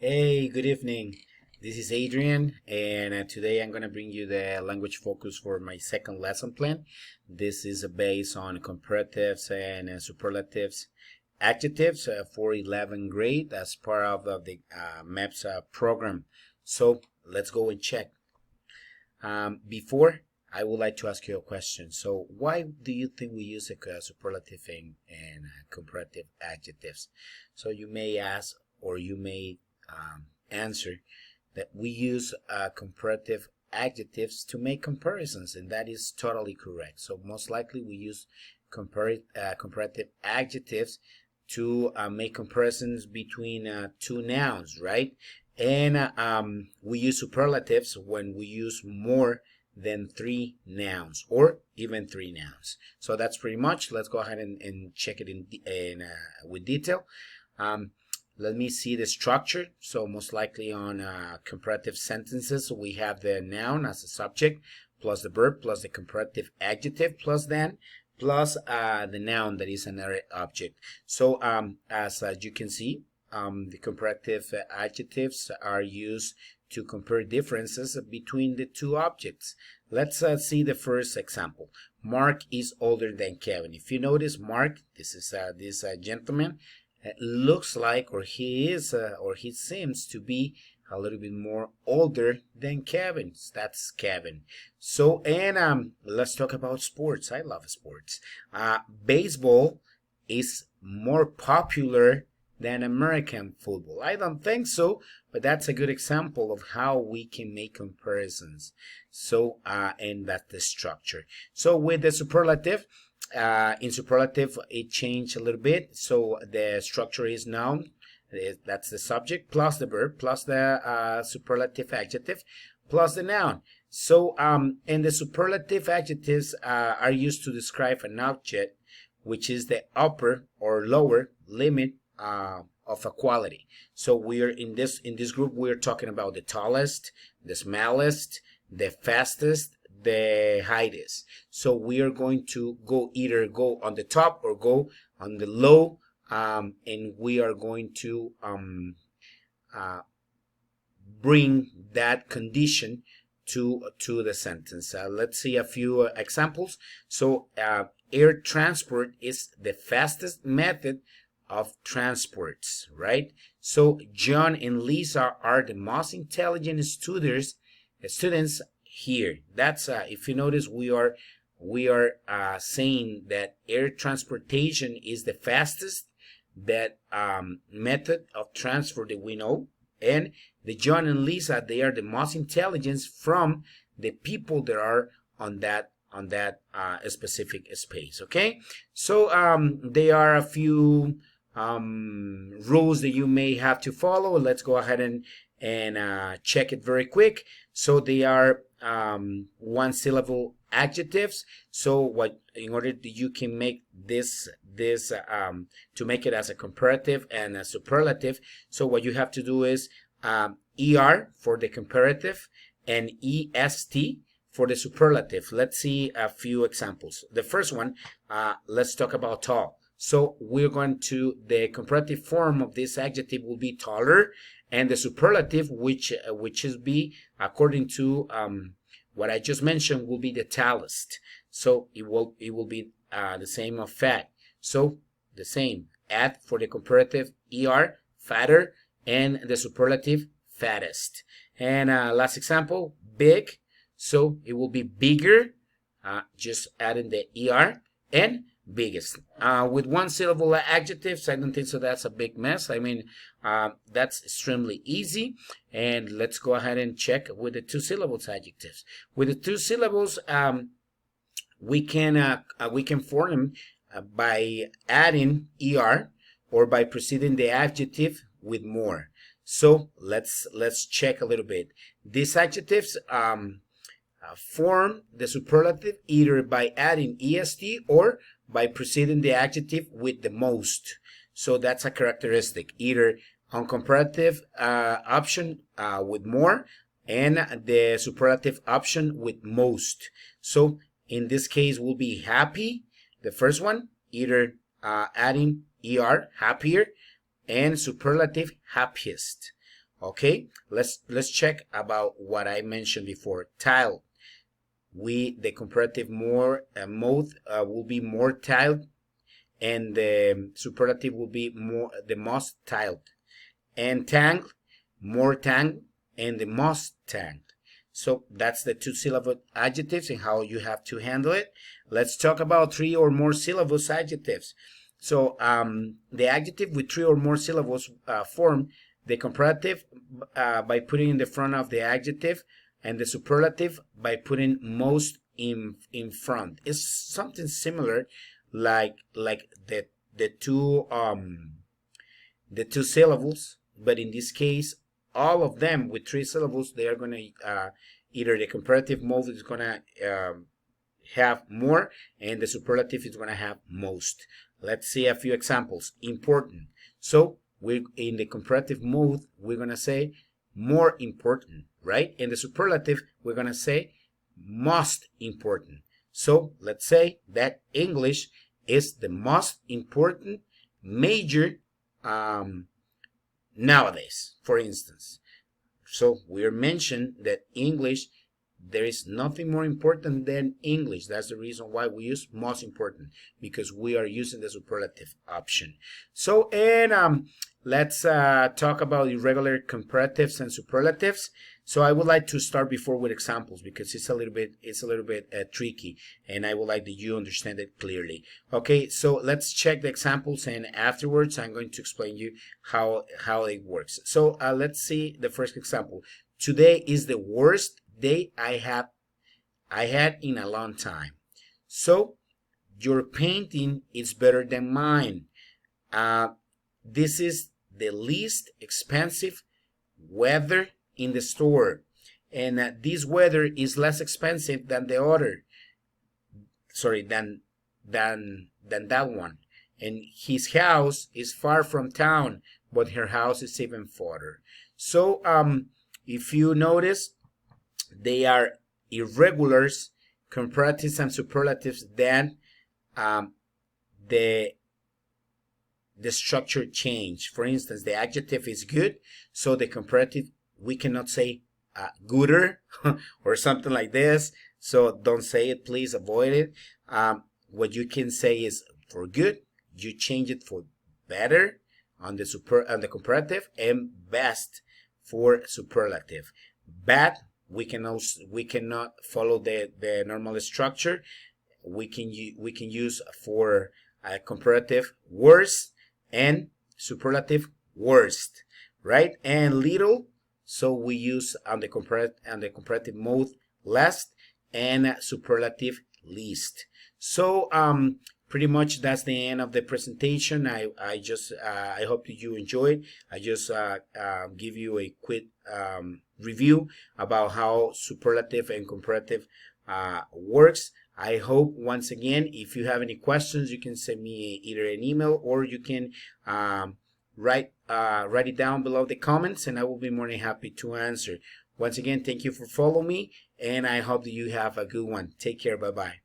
Hey, good evening. This is Adrian, and today I'm going to bring you the language focus for my second lesson plan. This is based on comparatives and superlatives adjectives for 11th grade as part of the MAPS program. So let's go and check. Before, I would like to ask you a question. So why do you think we use superlative and comparative adjectives? So you may ask, or you may answer that we use comparative adjectives to make comparisons, and that is totally correct. So most likely we use comparative adjectives to make comparisons between two nouns, right? And we use superlatives when we use more than three nouns or even three nouns. So that's pretty much. Let's go ahead and check it with detail. Let me see the structure. So most likely on comparative sentences, we have the noun as a subject, plus the verb, plus the comparative adjective, plus then, plus the noun that is another object. So as you can see, the comparative adjectives are used to compare differences between the two objects. Let's see the first example. Mark is older than Kevin. If you notice, Mark, this is this gentleman, looks like, or he is, or he seems to be a little bit more older than Kevin. That's Kevin. So, and let's talk about sports. I love sports. Baseball is more popular than American football. I don't think so, but that's a good example of how we can make comparisons. So, and that's the structure. So with the superlative, in superlative, it changed a little bit. So the structure is noun, that's the subject, plus the verb, plus the superlative adjective, plus the noun. So, and the superlative adjectives are used to describe an object, which is the upper or lower limit of a quality. So we're in this group, we're talking about the tallest, the smallest, the fastest, the highest. So we are going to either go on the top or go on the low, and we are going to bring that condition to the sentence. Let's see a few examples. So air transport is the fastest method of transports, right? So John and Lisa are the most intelligent students here. That's if you notice, we are saying that air transportation is the fastest method of transport that we know, and the John and Lisa, they are the most intelligent from the people that are on that specific space. Okay, so there are a few rules that you may have to follow. Let's go ahead and check it very quick. So they are one syllable adjectives. So what, in order that you can make this to make it as a comparative and a superlative, so what you have to do is er for the comparative and est for the superlative. Let's see a few examples. The first one, let's talk about tall. So we're going to, the comparative form of this adjective will be taller, and the superlative, which is be according to what I just mentioned, will be the tallest. So it will be the same of fat. So the same, add for the comparative er, fatter, and the superlative fattest. And last example, big. So it will be bigger, just adding the er, and biggest. With one syllable adjectives, I don't think so that's a big mess. I mean, that's extremely easy. And let's go ahead and check with the two syllables adjectives. With the two syllables, we can form them by adding er or by preceding the adjective with more. So let's check a little bit. These adjectives form the superlative either by adding est or by preceding the adjective with the most. So that's a characteristic, either on comparative option with more, and the superlative option with most. So in this case will be happy, the first one, either adding er, happier, and superlative happiest. Okay, let's check about what I mentioned before. Tiled. The comparative mode will be more tiled, and the superlative will be the most tiled. And tangled, more tangled, and the most tangled. So that's the two syllable adjectives and how you have to handle it. Let's talk about three or more syllables adjectives. So the adjective with three or more syllables form the comparative by putting in the front of the adjective, and the superlative by putting most in front. It's something similar like the two syllables, but in this case, all of them with three syllables, they are going to either the comparative mode is going to have more, and the superlative is going to have most. Let's see a few examples. Important. So we in the comparative mode, we're going to say more important, right? In the superlative, we're going to say most important. So let's say that English is the most important major nowadays, for instance. So we're mentioned that English, there is nothing more important than English. That's the reason why we use most important, because we are using the superlative option. So, and let's talk about irregular comparatives and superlatives. So I would like to start before with examples, because it's a little bit tricky, and I would like that you understand it clearly. Okay, so let's check the examples, and afterwards I'm going to explain you how it works. So let's see the first example. Today is the worst day I had in a long time. So your painting is better than mine. This is the least expensive weather in the store, and this weather is less expensive than the other. Sorry, than that one. And his house is far from town, but her house is even farther. So if you notice, they are irregulars, comparatives, and superlatives. Then the structure change. For instance, the adjective is good, so the comparative, we cannot say gooder or something like this. So don't say it, please avoid it. What you can say is for good, you change it for better on the comparative, and best for superlative. Bad, we cannot follow the normal structure. We can use for comparative worse, and superlative worst, right? And little, so we use on the comparative mode less, and superlative least. So pretty much that's the end of the presentation. I hope you enjoyed. I just give you a quick review about how superlative and comparative works. I hope, once again, if you have any questions, you can send me either an email, or you can write it down below the comments, and I will be more than happy to answer. Once again, thank you for following me, and I hope that you have a good one. Take care. Bye-bye.